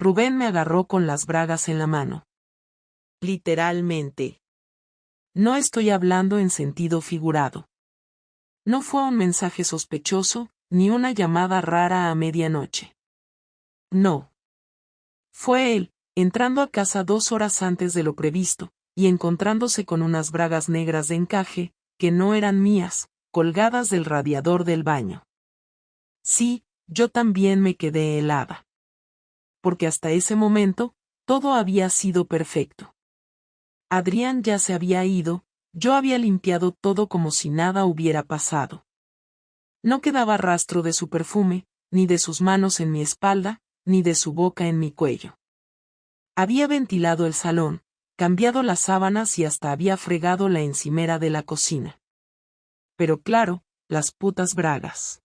Rubén me agarró con las bragas en la mano. Literalmente. No estoy hablando en sentido figurado. No fue un mensaje sospechoso, ni una llamada rara a medianoche. No. Fue él, entrando a casa 2 horas antes de lo previsto, y encontrándose con unas bragas negras de encaje, que no eran mías, colgadas del radiador del baño. Sí, yo también me quedé helada. Porque hasta ese momento, todo había sido perfecto. Adrián ya se había ido, yo había limpiado todo como si nada hubiera pasado. No quedaba rastro de su perfume, ni de sus manos en mi espalda, ni de su boca en mi cuello. Había ventilado el salón, cambiado las sábanas y hasta había fregado la encimera de la cocina. Pero claro, las putas bragas.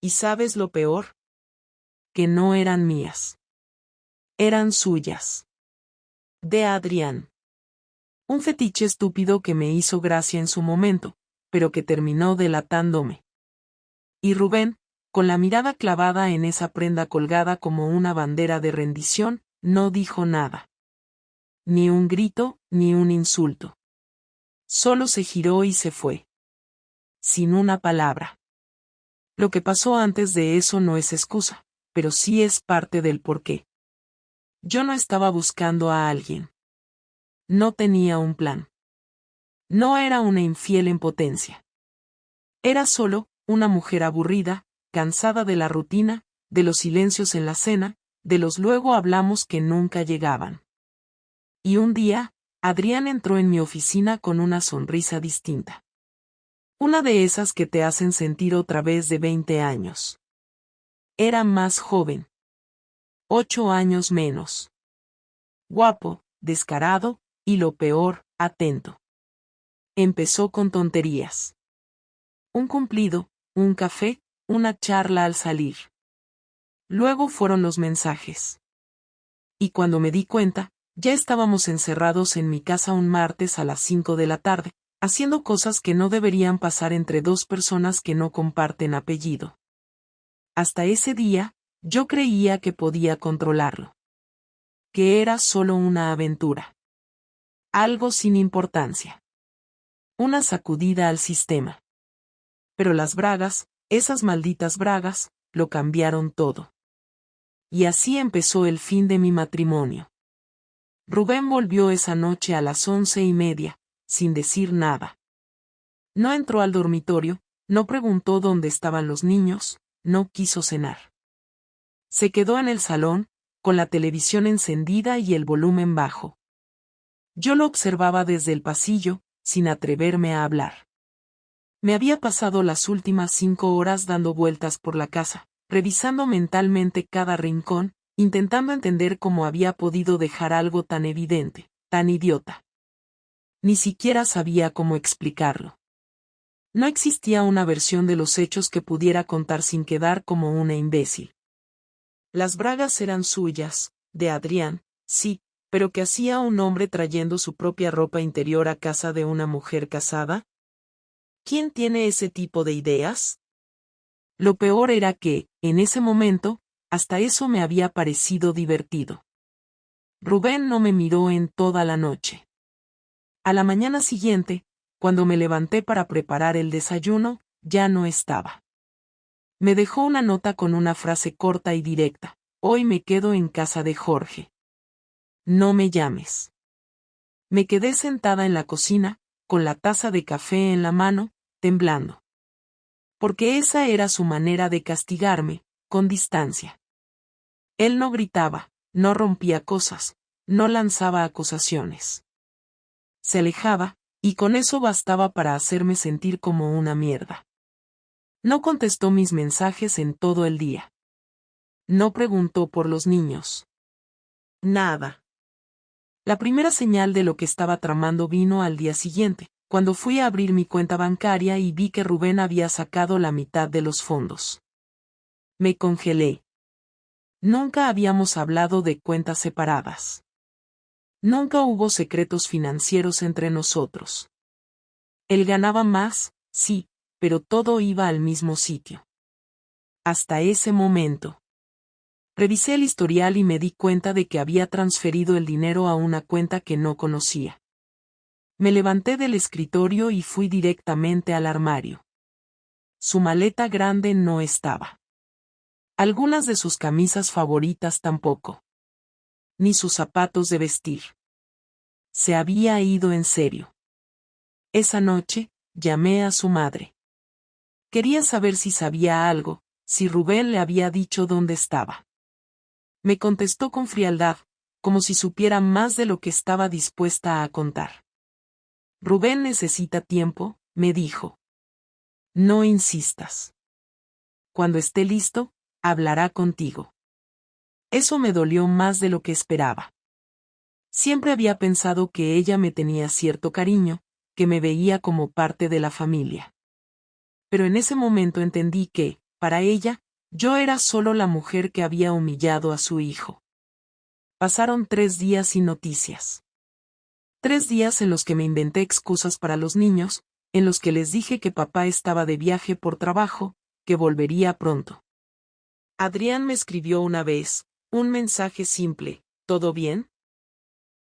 ¿Y sabes lo peor? Que no eran mías. Eran suyas. De Adrián. Un fetiche estúpido que me hizo gracia en su momento, pero que terminó delatándome. Y Rubén, con la mirada clavada en esa prenda colgada como una bandera de rendición, no dijo nada. Ni un grito, ni un insulto. Solo se giró y se fue. Sin una palabra. Lo que pasó antes de eso no es excusa, pero sí es parte del porqué. Yo no estaba buscando a alguien. No tenía un plan. No era una infiel en potencia. Era solo una mujer aburrida, cansada de la rutina, de los silencios en la cena, de los luego hablamos que nunca llegaban. Y un día, Adrián entró en mi oficina con una sonrisa distinta. Una de esas que te hacen sentir otra vez de 20 años. Era más joven. 8 años menos. Guapo, descarado, y lo peor, atento. Empezó con tonterías. Un cumplido, un café, una charla al salir. Luego fueron los mensajes. Y cuando me di cuenta, ya estábamos encerrados en mi casa un martes a las 5 de la tarde, haciendo cosas que no deberían pasar entre dos personas que no comparten apellido. Hasta ese día, yo creía que podía controlarlo. Que era solo una aventura. Algo sin importancia. Una sacudida al sistema. Pero las bragas, esas malditas bragas, lo cambiaron todo. Y así empezó el fin de mi matrimonio. Rubén volvió esa noche a las 11:30, sin decir nada. No entró al dormitorio, no preguntó dónde estaban los niños, no quiso cenar. Se quedó en el salón, con la televisión encendida y el volumen bajo. Yo lo observaba desde el pasillo, sin atreverme a hablar. Me había pasado las últimas 5 horas dando vueltas por la casa, revisando mentalmente cada rincón, intentando entender cómo había podido dejar algo tan evidente, tan idiota. Ni siquiera sabía cómo explicarlo. No existía una versión de los hechos que pudiera contar sin quedar como una imbécil. Las bragas eran suyas, de Adrián, sí, pero ¿qué hacía un hombre trayendo su propia ropa interior a casa de una mujer casada? ¿Quién tiene ese tipo de ideas? Lo peor era que, en ese momento, hasta eso me había parecido divertido. Rubén no me miró en toda la noche. A la mañana siguiente, cuando me levanté para preparar el desayuno, ya no estaba. Me dejó una nota con una frase corta y directa: hoy me quedo en casa de Jorge. No me llames. Me quedé sentada en la cocina, con la taza de café en la mano, temblando. Porque esa era su manera de castigarme, con distancia. Él no gritaba, no rompía cosas, no lanzaba acusaciones. Se alejaba, y con eso bastaba para hacerme sentir como una mierda. No contestó mis mensajes en todo el día. No preguntó por los niños. Nada. La primera señal de lo que estaba tramando vino al día siguiente, cuando fui a abrir mi cuenta bancaria y vi que Rubén había sacado la mitad de los fondos. Me congelé. Nunca habíamos hablado de cuentas separadas. Nunca hubo secretos financieros entre nosotros. Él ganaba más, sí, pero todo iba al mismo sitio. Hasta ese momento. Revisé el historial y me di cuenta de que había transferido el dinero a una cuenta que no conocía. Me levanté del escritorio y fui directamente al armario. Su maleta grande no estaba. Algunas de sus camisas favoritas tampoco. Ni sus zapatos de vestir. Se había ido en serio. Esa noche, llamé a su madre. Quería saber si sabía algo, si Rubén le había dicho dónde estaba. Me contestó con frialdad, como si supiera más de lo que estaba dispuesta a contar. Rubén necesita tiempo, me dijo. No insistas. Cuando esté listo, hablará contigo. Eso me dolió más de lo que esperaba. Siempre había pensado que ella me tenía cierto cariño, que me veía como parte de la familia. Pero en ese momento entendí que, para ella, yo era solo la mujer que había humillado a su hijo. Pasaron 3 días sin noticias. 3 días en los que me inventé excusas para los niños, en los que les dije que papá estaba de viaje por trabajo, que volvería pronto. Adrián me escribió una vez, un mensaje simple, ¿todo bien?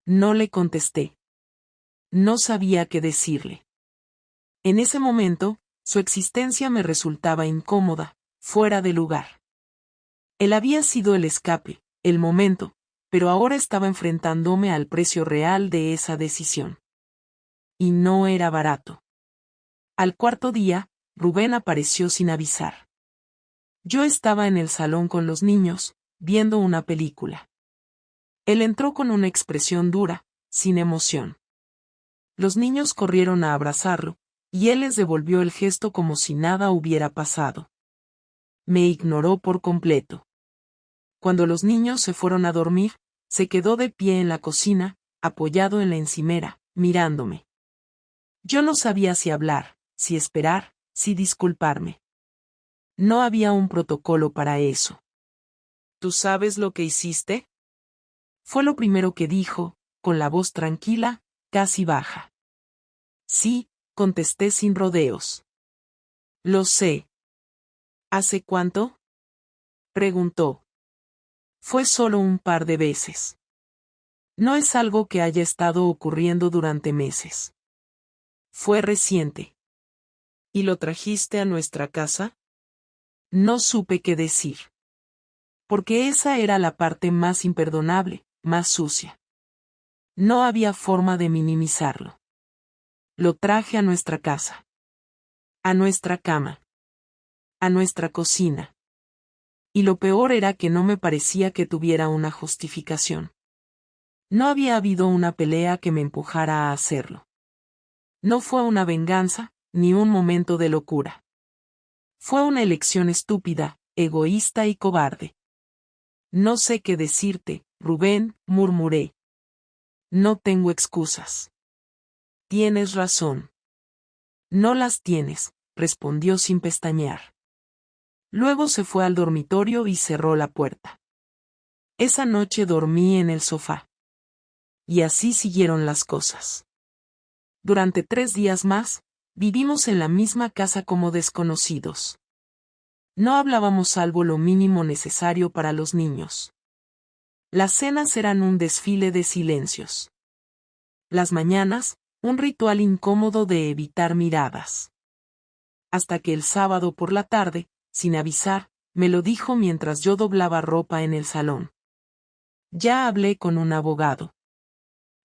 No le contesté. No sabía qué decirle. En ese momento, su existencia me resultaba incómoda, fuera de lugar. Él había sido el escape, el momento, pero ahora estaba enfrentándome al precio real de esa decisión. Y no era barato. Al cuarto día, Rubén apareció sin avisar. Yo estaba en el salón con los niños, viendo una película. Él entró con una expresión dura, sin emoción. Los niños corrieron a abrazarlo, y él les devolvió el gesto como si nada hubiera pasado. Me ignoró por completo. Cuando los niños se fueron a dormir, se quedó de pie en la cocina, apoyado en la encimera, mirándome. Yo no sabía si hablar, si esperar, si disculparme. No había un protocolo para eso. ¿Tú sabes lo que hiciste? Fue lo primero que dijo, con la voz tranquila, casi baja. Sí, contesté sin rodeos. Lo sé. ¿Hace cuánto? Preguntó. Fue solo un par de veces. No es algo que haya estado ocurriendo durante meses. Fue reciente. ¿Y lo trajiste a nuestra casa? No supe qué decir. Porque esa era la parte más imperdonable, más sucia. No había forma de minimizarlo. Lo traje a nuestra casa. A nuestra cama. A nuestra cocina. Y lo peor era que no me parecía que tuviera una justificación. No había habido una pelea que me empujara a hacerlo. No fue una venganza, ni un momento de locura. Fue una elección estúpida, egoísta y cobarde. No sé qué decirte, Rubén, murmuré. No tengo excusas. Tienes razón. No las tienes, respondió sin pestañear. Luego se fue al dormitorio y cerró la puerta. Esa noche dormí en el sofá. Y así siguieron las cosas. Durante 3 días más, vivimos en la misma casa como desconocidos. No hablábamos salvo lo mínimo necesario para los niños. Las cenas eran un desfile de silencios. Las mañanas, un ritual incómodo de evitar miradas. Hasta que el sábado por la tarde, sin avisar, me lo dijo mientras yo doblaba ropa en el salón. Ya hablé con un abogado.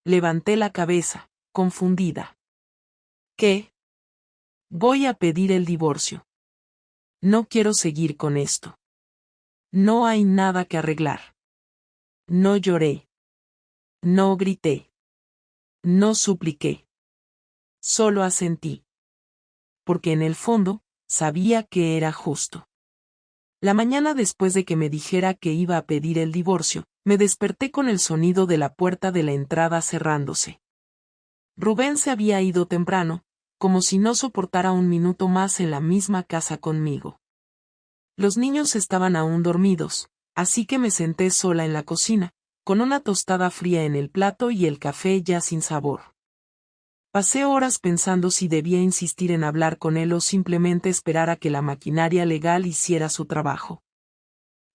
Levanté la cabeza, confundida. ¿Qué? Voy a pedir el divorcio. No quiero seguir con esto. No hay nada que arreglar. No lloré. No grité. No supliqué. Solo asentí. Porque en el fondo, sabía que era justo. La mañana después de que me dijera que iba a pedir el divorcio, me desperté con el sonido de la puerta de la entrada cerrándose. Rubén se había ido temprano, como si no soportara un minuto más en la misma casa conmigo. Los niños estaban aún dormidos, así que me senté sola en la cocina, con una tostada fría en el plato y el café ya sin sabor. Pasé horas pensando si debía insistir en hablar con él o simplemente esperar a que la maquinaria legal hiciera su trabajo.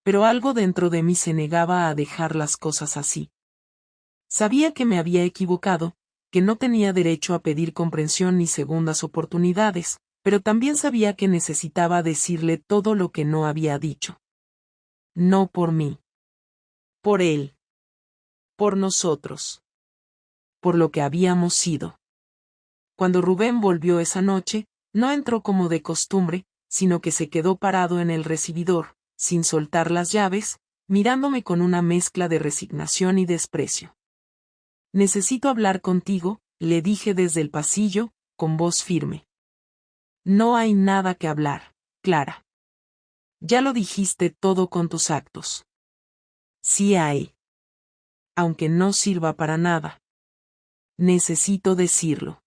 Pero algo dentro de mí se negaba a dejar las cosas así. Sabía que me había equivocado, que no tenía derecho a pedir comprensión ni segundas oportunidades, pero también sabía que necesitaba decirle todo lo que no había dicho. No por mí. Por él. Por nosotros. Por lo que habíamos sido. Cuando Rubén volvió esa noche, no entró como de costumbre, sino que se quedó parado en el recibidor, sin soltar las llaves, mirándome con una mezcla de resignación y desprecio. Necesito hablar contigo, le dije desde el pasillo, con voz firme. No hay nada que hablar, Clara. Ya lo dijiste todo con tus actos. Sí hay. Aunque no sirva para nada. Necesito decirlo.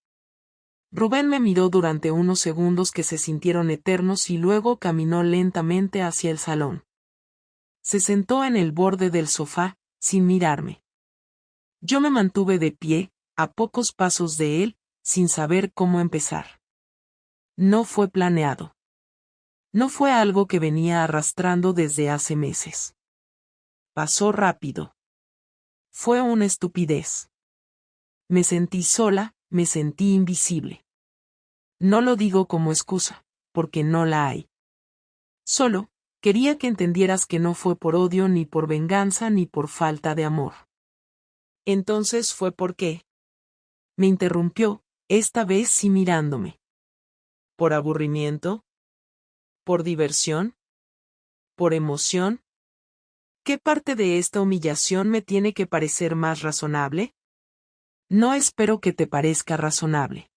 Rubén me miró durante unos segundos que se sintieron eternos y luego caminó lentamente hacia el salón. Se sentó en el borde del sofá, sin mirarme. Yo me mantuve de pie, a pocos pasos de él, sin saber cómo empezar. No fue planeado. No fue algo que venía arrastrando desde hace meses. Pasó rápido. Fue una estupidez. Me sentí sola, me sentí invisible. No lo digo como excusa, porque no la hay. Solo, quería que entendieras que no fue por odio ni por venganza ni por falta de amor. Entonces fue por qué. Me interrumpió, esta vez sí mirándome. ¿Por aburrimiento? ¿Por diversión? ¿Por emoción? ¿Qué parte de esta humillación me tiene que parecer más razonable? No espero que te parezca razonable.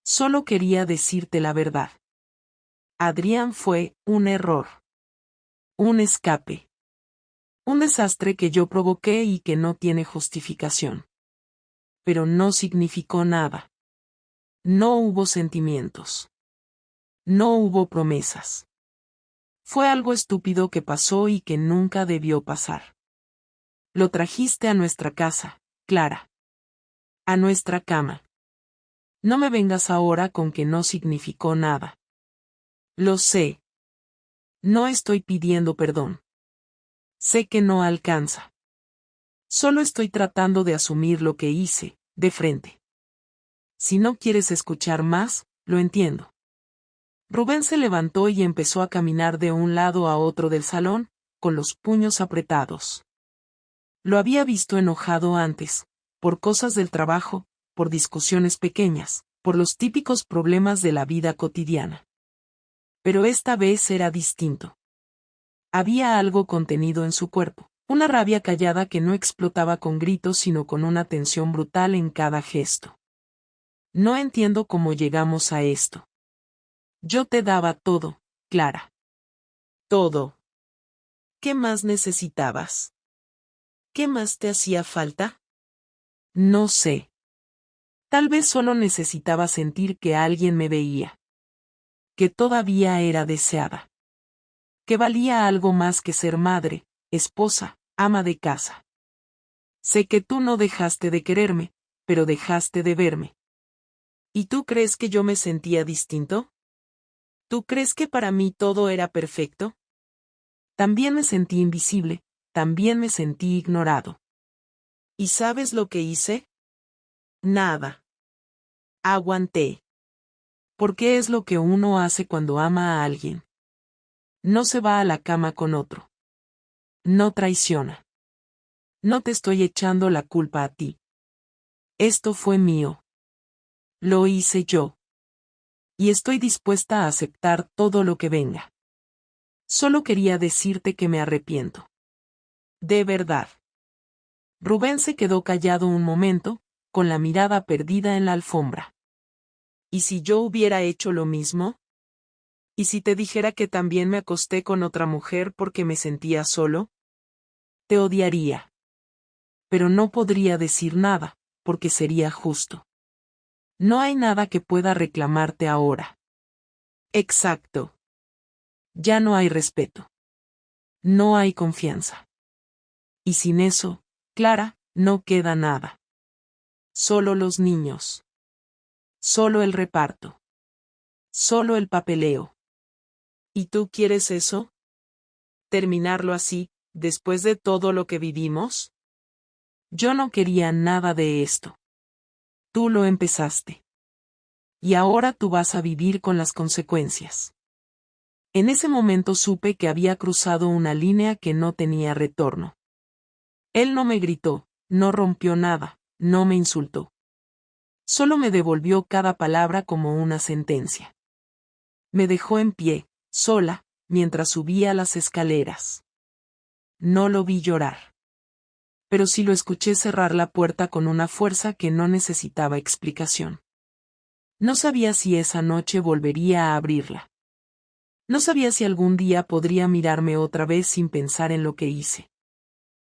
Solo quería decirte la verdad. Adrián fue un error. Un escape. Un desastre que yo provoqué y que no tiene justificación. Pero no significó nada. No hubo sentimientos. No hubo promesas. Fue algo estúpido que pasó y que nunca debió pasar. Lo trajiste a nuestra casa, Clara. A nuestra cama. No me vengas ahora con que no significó nada. Lo sé. No estoy pidiendo perdón. Sé que no alcanza. Solo estoy tratando de asumir lo que hice, de frente. Si no quieres escuchar más, lo entiendo. Rubén se levantó y empezó a caminar de un lado a otro del salón, con los puños apretados. Lo había visto enojado antes, por cosas del trabajo, por discusiones pequeñas, por los típicos problemas de la vida cotidiana. Pero esta vez era distinto. Había algo contenido en su cuerpo, una rabia callada que no explotaba con gritos sino con una tensión brutal en cada gesto. No entiendo cómo llegamos a esto. Yo te daba todo, Clara. Todo. ¿Qué más necesitabas? ¿Qué más te hacía falta? No sé. Tal vez solo necesitaba sentir que alguien me veía. Que todavía era deseada. Que valía algo más que ser madre, esposa, ama de casa. Sé que tú no dejaste de quererme, pero dejaste de verme. ¿Y tú crees que yo me sentía distinto? ¿Tú crees que para mí todo era perfecto? También me sentí invisible, también me sentí ignorado. ¿Y sabes lo que hice? Nada. Aguanté. Porque es lo que uno hace cuando ama a alguien. No se va a la cama con otro. No traiciona. No te estoy echando la culpa a ti. Esto fue mío. Lo hice yo. Y estoy dispuesta a aceptar todo lo que venga. Solo quería decirte que me arrepiento. De verdad. Rubén se quedó callado un momento, con la mirada perdida en la alfombra. ¿Y si yo hubiera hecho lo mismo? ¿Y si te dijera que también me acosté con otra mujer porque me sentía solo? Te odiaría. Pero no podría decir nada, porque sería justo. No hay nada que pueda reclamarte ahora. Exacto. Ya no hay respeto. No hay confianza. Y sin eso, Clara, no queda nada. Solo los niños. Solo el reparto. Solo el papeleo. ¿Y tú quieres eso? ¿Terminarlo así, después de todo lo que vivimos? Yo no quería nada de esto. Tú lo empezaste. Y ahora tú vas a vivir con las consecuencias. En ese momento supe que había cruzado una línea que no tenía retorno. Él no me gritó, no rompió nada, no me insultó. Solo me devolvió cada palabra como una sentencia. Me dejó en pie, sola, mientras subía las escaleras. No lo vi llorar. Pero sí lo escuché cerrar la puerta con una fuerza que no necesitaba explicación. No sabía si esa noche volvería a abrirla. No sabía si algún día podría mirarme otra vez sin pensar en lo que hice.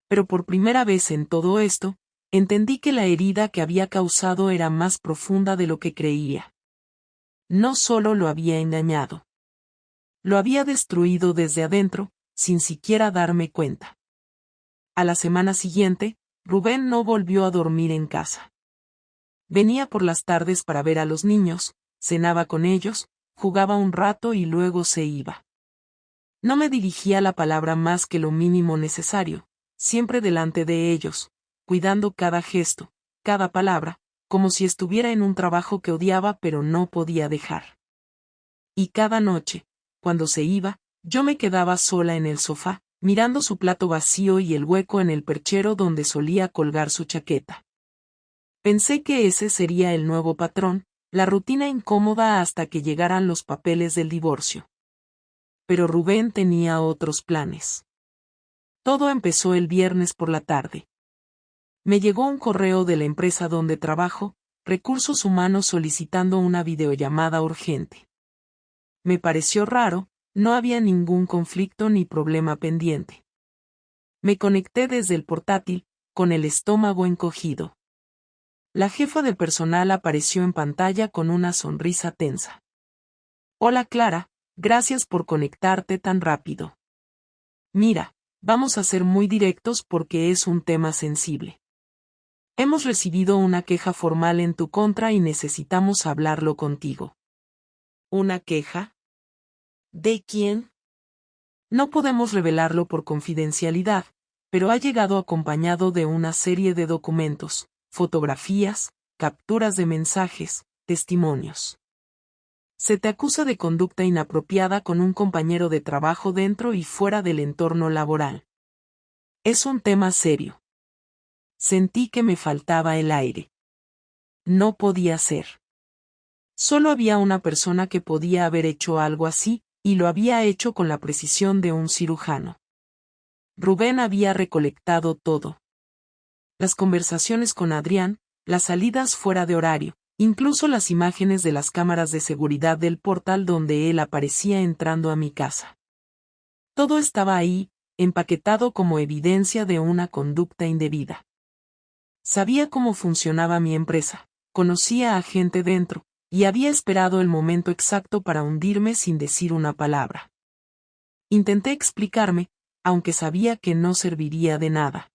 Pero por primera vez en todo esto, entendí que la herida que había causado era más profunda de lo que creía. No solo lo había engañado. Lo había destruido desde adentro, sin siquiera darme cuenta. A la semana siguiente, Rubén no volvió a dormir en casa. Venía por las tardes para ver a los niños, cenaba con ellos, jugaba un rato y luego se iba. No me dirigía la palabra más que lo mínimo necesario, siempre delante de ellos, cuidando cada gesto, cada palabra, como si estuviera en un trabajo que odiaba pero no podía dejar. Y cada noche, cuando se iba, yo me quedaba sola en el sofá, mirando su plato vacío y el hueco en el perchero donde solía colgar su chaqueta. Pensé que ese sería el nuevo patrón, la rutina incómoda hasta que llegaran los papeles del divorcio. Pero Rubén tenía otros planes. Todo empezó el viernes por la tarde. Me llegó un correo de la empresa donde trabajo, Recursos Humanos, solicitando una videollamada urgente. Me pareció raro, no había ningún conflicto ni problema pendiente. Me conecté desde el portátil, con el estómago encogido. La jefa de personal apareció en pantalla con una sonrisa tensa. Hola Clara, gracias por conectarte tan rápido. Mira, vamos a ser muy directos porque es un tema sensible. Hemos recibido una queja formal en tu contra y necesitamos hablarlo contigo. ¿Una queja? ¿De quién? No podemos revelarlo por confidencialidad, pero ha llegado acompañado de una serie de documentos, fotografías, capturas de mensajes, testimonios. Se te acusa de conducta inapropiada con un compañero de trabajo dentro y fuera del entorno laboral. Es un tema serio. Sentí que me faltaba el aire. No podía ser. Solo había una persona que podía haber hecho algo así, y lo había hecho con la precisión de un cirujano. Rubén había recolectado todo. Las conversaciones con Adrián, las salidas fuera de horario, incluso las imágenes de las cámaras de seguridad del portal donde él aparecía entrando a mi casa. Todo estaba ahí, empaquetado como evidencia de una conducta indebida. Sabía cómo funcionaba mi empresa, conocía a gente dentro, y había esperado el momento exacto para hundirme sin decir una palabra. Intenté explicarme, aunque sabía que no serviría de nada.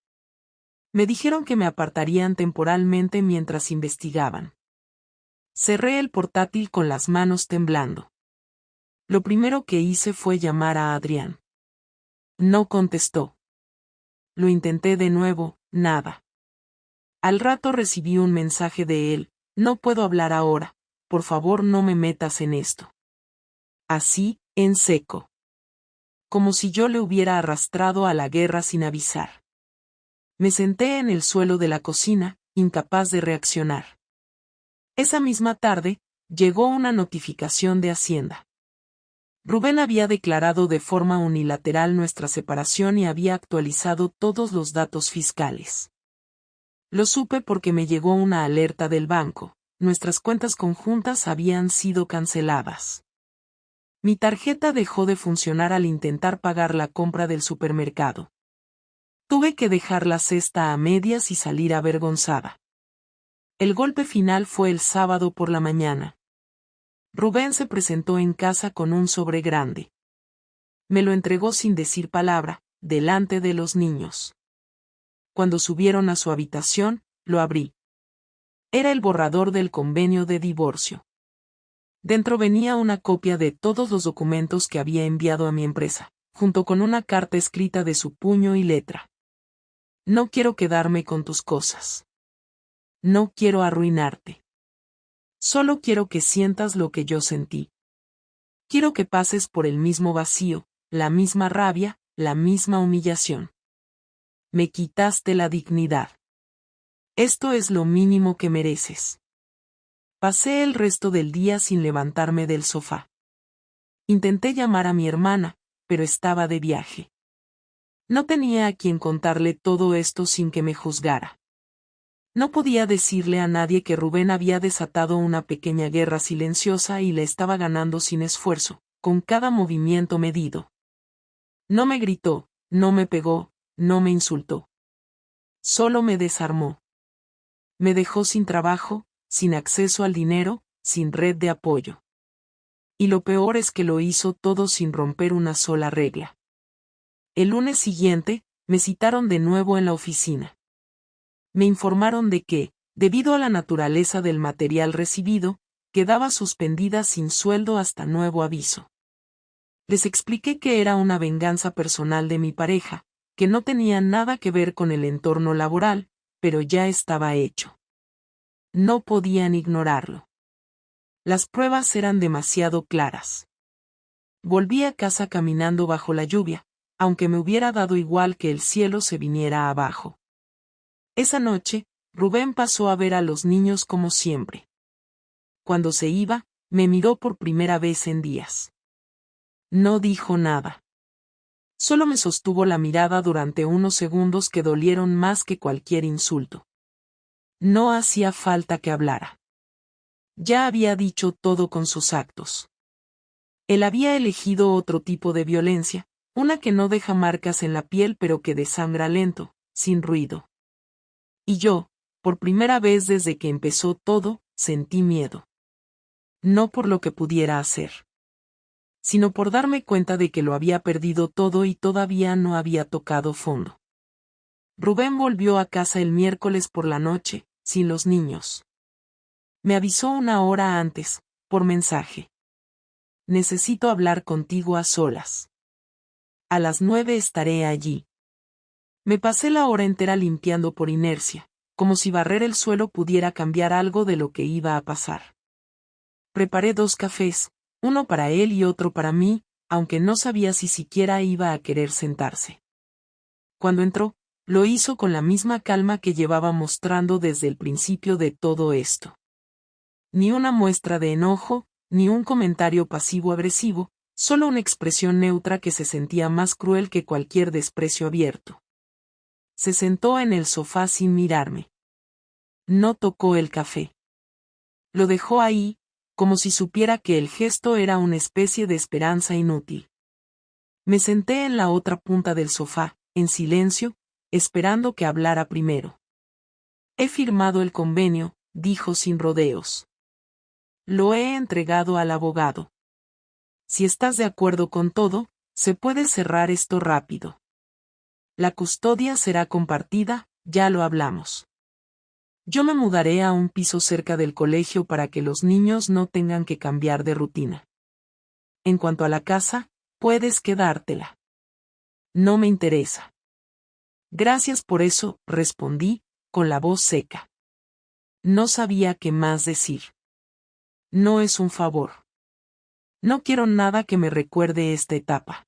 Me dijeron que me apartarían temporalmente mientras investigaban. Cerré el portátil con las manos temblando. Lo primero que hice fue llamar a Adrián. No contestó. Lo intenté de nuevo, nada. Al rato recibí un mensaje de él: no puedo hablar ahora, por favor no me metas en esto. Así, en seco. Como si yo le hubiera arrastrado a la guerra sin avisar. Me senté en el suelo de la cocina, incapaz de reaccionar. Esa misma tarde, llegó una notificación de Hacienda. Rubén había declarado de forma unilateral nuestra separación y había actualizado todos los datos fiscales. Lo supe porque me llegó una alerta del banco: nuestras cuentas conjuntas habían sido canceladas. Mi tarjeta dejó de funcionar al intentar pagar la compra del supermercado. Tuve que dejar la cesta a medias y salir avergonzada. El golpe final fue el sábado por la mañana. Rubén se presentó en casa con un sobre grande. Me lo entregó sin decir palabra, delante de los niños. Cuando subieron a su habitación, lo abrí. Era el borrador del convenio de divorcio. Dentro venía una copia de todos los documentos que había enviado a mi empresa, junto con una carta escrita de su puño y letra. No quiero quedarme con tus cosas. No quiero arruinarte. Solo quiero que sientas lo que yo sentí. Quiero que pases por el mismo vacío, la misma rabia, la misma humillación. Me quitaste la dignidad. Esto es lo mínimo que mereces. Pasé el resto del día sin levantarme del sofá. Intenté llamar a mi hermana, pero estaba de viaje. No tenía a quien contarle todo esto sin que me juzgara. No podía decirle a nadie que Rubén había desatado una pequeña guerra silenciosa y le estaba ganando sin esfuerzo, con cada movimiento medido. No me gritó, no me pegó, no me insultó. Solo me desarmó. Me dejó sin trabajo, sin acceso al dinero, sin red de apoyo. Y lo peor es que lo hizo todo sin romper una sola regla. El lunes siguiente, me citaron de nuevo en la oficina. Me informaron de que, debido a la naturaleza del material recibido, quedaba suspendida sin sueldo hasta nuevo aviso. Les expliqué que era una venganza personal de mi pareja, que no tenía nada que ver con el entorno laboral, pero ya estaba hecho. No podían ignorarlo. Las pruebas eran demasiado claras. Volví a casa caminando bajo la lluvia, aunque me hubiera dado igual que el cielo se viniera abajo. Esa noche, Rubén pasó a ver a los niños como siempre. Cuando se iba, me miró por primera vez en días. No dijo nada. Solo me sostuvo la mirada durante unos segundos que dolieron más que cualquier insulto. No hacía falta que hablara. Ya había dicho todo con sus actos. Él había elegido otro tipo de violencia, una que no deja marcas en la piel pero que desangra lento, sin ruido. Y yo, por primera vez desde que empezó todo, sentí miedo. No por lo que pudiera hacer, sino por darme cuenta de que lo había perdido todo y todavía no había tocado fondo. Rubén volvió a casa el miércoles por la noche, sin los niños. Me avisó una hora antes, por mensaje. Necesito hablar contigo a solas. A las 9 estaré allí. Me pasé la hora entera limpiando por inercia, como si barrer el suelo pudiera cambiar algo de lo que iba a pasar. Preparé 2 cafés, uno para él y otro para mí, aunque no sabía si siquiera iba a querer sentarse. Cuando entró, lo hizo con la misma calma que llevaba mostrando desde el principio de todo esto. Ni una muestra de enojo, ni un comentario pasivo-agresivo, solo una expresión neutra que se sentía más cruel que cualquier desprecio abierto. Se sentó en el sofá sin mirarme. No tocó el café. Lo dejó ahí, como si supiera que el gesto era una especie de esperanza inútil. Me senté en la otra punta del sofá, en silencio, esperando que hablara primero. He firmado el convenio, dijo sin rodeos. Lo he entregado al abogado. Si estás de acuerdo con todo, se puede cerrar esto rápido. La custodia será compartida, ya lo hablamos. Yo me mudaré a un piso cerca del colegio para que los niños no tengan que cambiar de rutina. En cuanto a la casa, puedes quedártela. No me interesa. Gracias por eso, respondí, con la voz seca. No sabía qué más decir. No es un favor. No quiero nada que me recuerde esta etapa.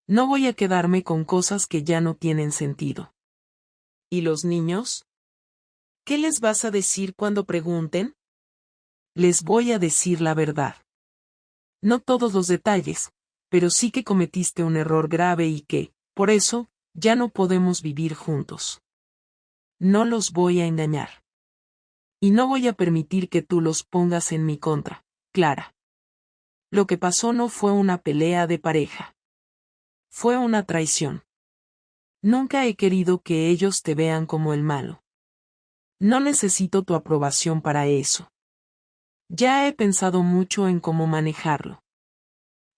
No voy a quedarme con cosas que ya no tienen sentido. ¿Y los niños? ¿Qué les vas a decir cuando pregunten? Les voy a decir la verdad. No todos los detalles, pero sí que cometiste un error grave y que, por eso, ya no podemos vivir juntos. No los voy a engañar. Y no voy a permitir que tú los pongas en mi contra, Clara. Lo que pasó no fue una pelea de pareja. Fue una traición. Nunca he querido que ellos te vean como el malo. No necesito tu aprobación para eso. Ya he pensado mucho en cómo manejarlo.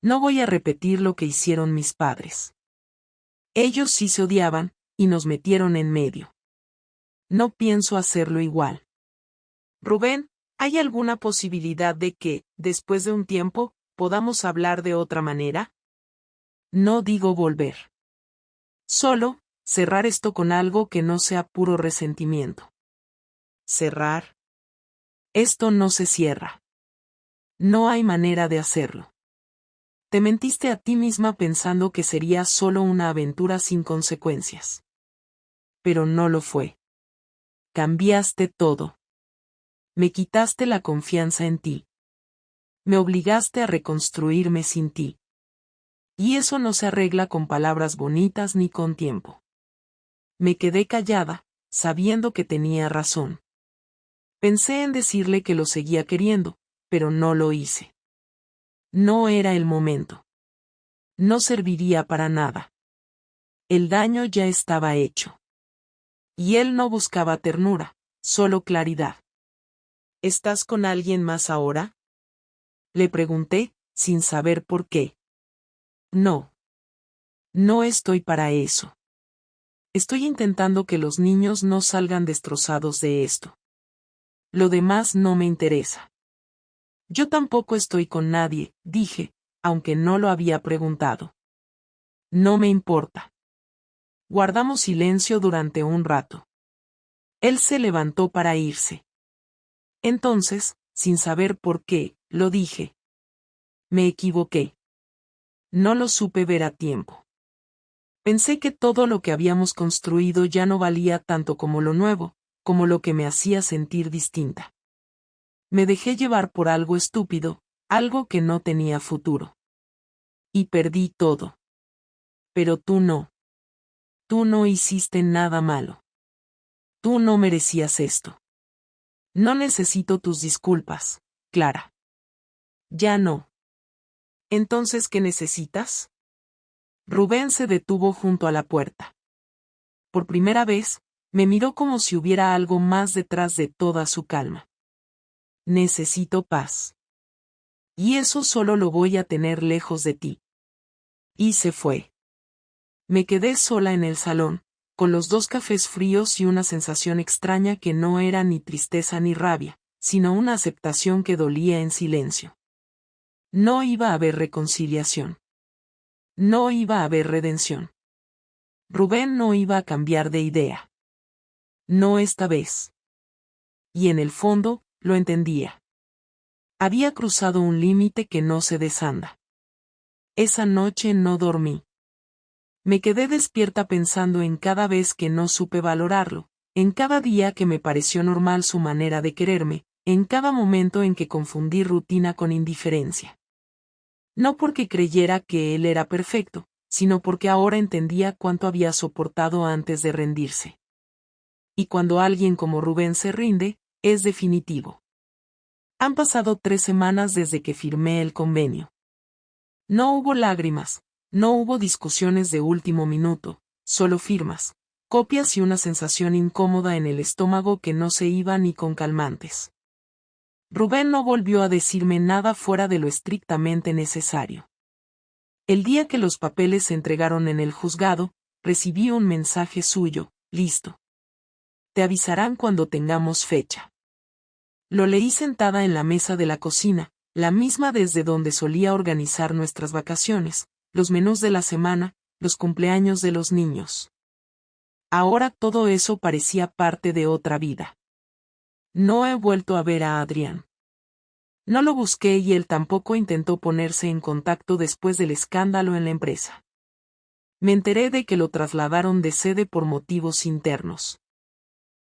No voy a repetir lo que hicieron mis padres. Ellos sí se odiaban, y nos metieron en medio. No pienso hacerlo igual. Rubén, ¿hay alguna posibilidad de que, después de un tiempo, podamos hablar de otra manera? No digo volver. Solo, cerrar esto con algo que no sea puro resentimiento. ¿Cerrar? Esto no se cierra. No hay manera de hacerlo. Te mentiste a ti misma pensando que sería solo una aventura sin consecuencias. Pero no lo fue. Cambiaste todo. Me quitaste la confianza en ti. Me obligaste a reconstruirme sin ti. Y eso no se arregla con palabras bonitas ni con tiempo. Me quedé callada, sabiendo que tenía razón. Pensé en decirle que lo seguía queriendo, pero no lo hice. No era el momento. No serviría para nada. El daño ya estaba hecho. Y él no buscaba ternura, solo claridad. ¿Estás con alguien más ahora? Le pregunté, sin saber por qué. No. No estoy para eso. Estoy intentando que los niños no salgan destrozados de esto. Lo demás no me interesa. Yo tampoco estoy con nadie, dije, aunque no lo había preguntado. No me importa. Guardamos silencio durante un rato. Él se levantó para irse. Entonces, sin saber por qué, lo dije. Me equivoqué. No lo supe ver a tiempo. Pensé que todo lo que habíamos construido ya no valía tanto como lo nuevo, como lo que me hacía sentir distinta. Me dejé llevar por algo estúpido, algo que no tenía futuro. Y perdí todo. Pero tú no. Tú no hiciste nada malo. Tú no merecías esto. No necesito tus disculpas, Clara. Ya no. ¿Entonces qué necesitas? Rubén se detuvo junto a la puerta. Por primera vez, me miró como si hubiera algo más detrás de toda su calma. Necesito paz. Y eso solo lo voy a tener lejos de ti. Y se fue. Me quedé sola en el salón, con los 2 cafés fríos y una sensación extraña que no era ni tristeza ni rabia, sino una aceptación que dolía en silencio. No iba a haber reconciliación. No iba a haber redención. Rubén no iba a cambiar de idea. No esta vez. Y en el fondo, lo entendía. Había cruzado un límite que no se desanda. Esa noche no dormí. Me quedé despierta pensando en cada vez que no supe valorarlo, en cada día que me pareció normal su manera de quererme, en cada momento en que confundí rutina con indiferencia. No porque creyera que él era perfecto, sino porque ahora entendía cuánto había soportado antes de rendirse. Y cuando alguien como Rubén se rinde, es definitivo. Han pasado 3 semanas desde que firmé el convenio. No hubo lágrimas, no hubo discusiones de último minuto, solo firmas, copias y una sensación incómoda en el estómago que no se iba ni con calmantes. Rubén no volvió a decirme nada fuera de lo estrictamente necesario. El día que los papeles se entregaron en el juzgado, recibí un mensaje suyo: listo. Te avisarán cuando tengamos fecha. Lo leí sentada en la mesa de la cocina, la misma desde donde solía organizar nuestras vacaciones, los menús de la semana, los cumpleaños de los niños. Ahora todo eso parecía parte de otra vida. No he vuelto a ver a Adrián. No lo busqué y él tampoco intentó ponerse en contacto después del escándalo en la empresa. Me enteré de que lo trasladaron de sede por motivos internos.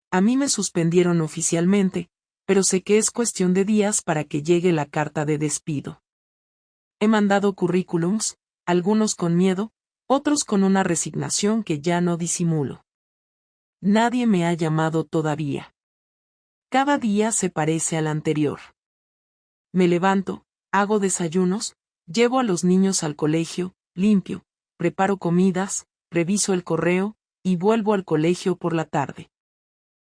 A mí me suspendieron oficialmente, pero sé que es cuestión de días para que llegue la carta de despido. He mandado currículums, algunos con miedo, otros con una resignación que ya no disimulo. Nadie me ha llamado todavía. Cada día se parece al anterior. Me levanto, hago desayunos, llevo a los niños al colegio, limpio, preparo comidas, reviso el correo, y vuelvo al colegio por la tarde.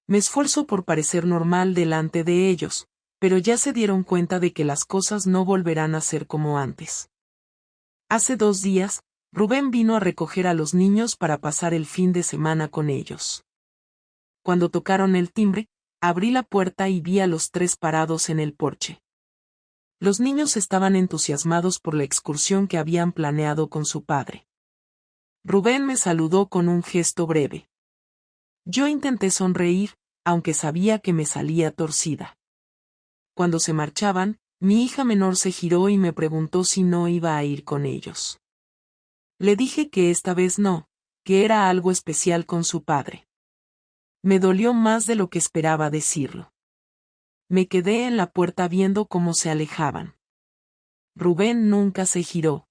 Me esfuerzo por parecer normal delante de ellos, pero ya se dieron cuenta de que las cosas no volverán a ser como antes. Hace 2 días, Rubén vino a recoger a los niños para pasar el fin de semana con ellos. Cuando tocaron el timbre, abrí la puerta y vi a los 3 parados en el porche. Los niños estaban entusiasmados por la excursión que habían planeado con su padre. Rubén me saludó con un gesto breve. Yo intenté sonreír, aunque sabía que me salía torcida. Cuando se marchaban, mi hija menor se giró y me preguntó si no iba a ir con ellos. Le dije que esta vez no, que era algo especial con su padre. Me dolió más de lo que esperaba decirlo. Me quedé en la puerta viendo cómo se alejaban. Rubén nunca se giró.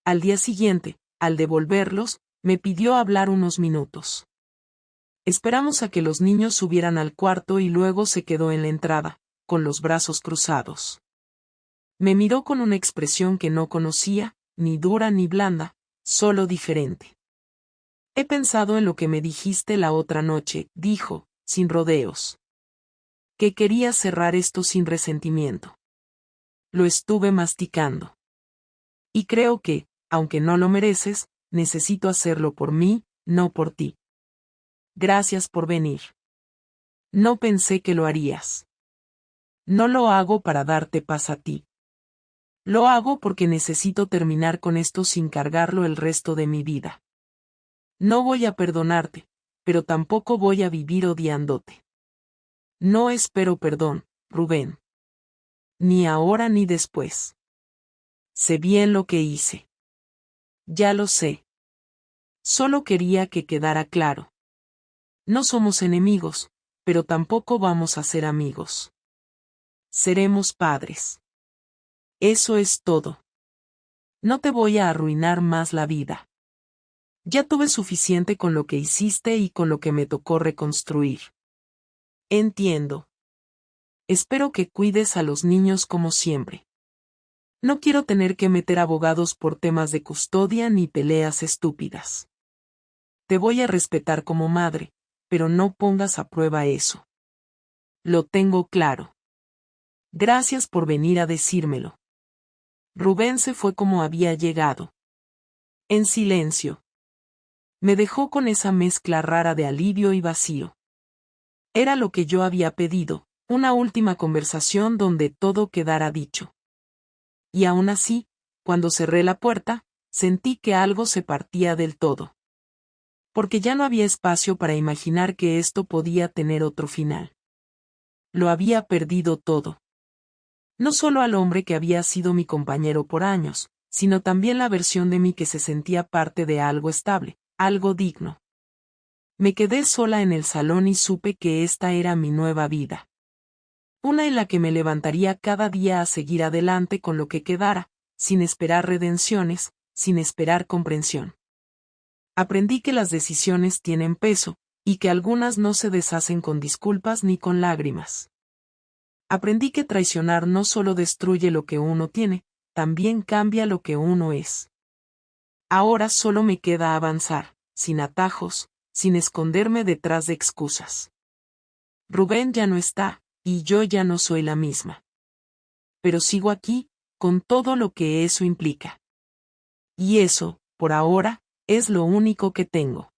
Al día siguiente, al devolverlos, me pidió hablar unos minutos. Esperamos a que los niños subieran al cuarto y luego se quedó en la entrada, con los brazos cruzados. Me miró con una expresión que no conocía, ni dura ni blanda, solo diferente. He pensado en lo que me dijiste la otra noche, dijo, sin rodeos. Que quería cerrar esto sin resentimiento. Lo estuve masticando. Y creo que, aunque no lo mereces, necesito hacerlo por mí, no por ti. Gracias por venir. No pensé que lo harías. No lo hago para darte paz a ti. Lo hago porque necesito terminar con esto sin cargarlo el resto de mi vida. No voy a perdonarte, pero tampoco voy a vivir odiándote. No espero perdón, Rubén. Ni ahora ni después. Sé bien lo que hice. Ya lo sé. Solo quería que quedara claro. No somos enemigos, pero tampoco vamos a ser amigos. Seremos padres. Eso es todo. No te voy a arruinar más la vida. Ya tuve suficiente con lo que hiciste y con lo que me tocó reconstruir. Entiendo. Espero que cuides a los niños como siempre. No quiero tener que meter abogados por temas de custodia ni peleas estúpidas. Te voy a respetar como madre, pero no pongas a prueba eso. Lo tengo claro. Gracias por venir a decírmelo. Rubén se fue como había llegado. En silencio. Me dejó con esa mezcla rara de alivio y vacío. Era lo que yo había pedido, una última conversación donde todo quedara dicho. Y aún así, cuando cerré la puerta, sentí que algo se partía del todo. Porque ya no había espacio para imaginar que esto podía tener otro final. Lo había perdido todo. No solo al hombre que había sido mi compañero por años, sino también la versión de mí que se sentía parte de algo estable, algo digno. Me quedé sola en el salón y supe que esta era mi nueva vida. Una en la que me levantaría cada día a seguir adelante con lo que quedara, sin esperar redenciones, sin esperar comprensión. Aprendí que las decisiones tienen peso, y que algunas no se deshacen con disculpas ni con lágrimas. Aprendí que traicionar no solo destruye lo que uno tiene, también cambia lo que uno es. Ahora solo me queda avanzar, sin atajos, sin esconderme detrás de excusas. Rubén ya no está, y yo ya no soy la misma. Pero sigo aquí, con todo lo que eso implica. Y eso, por ahora, es lo único que tengo.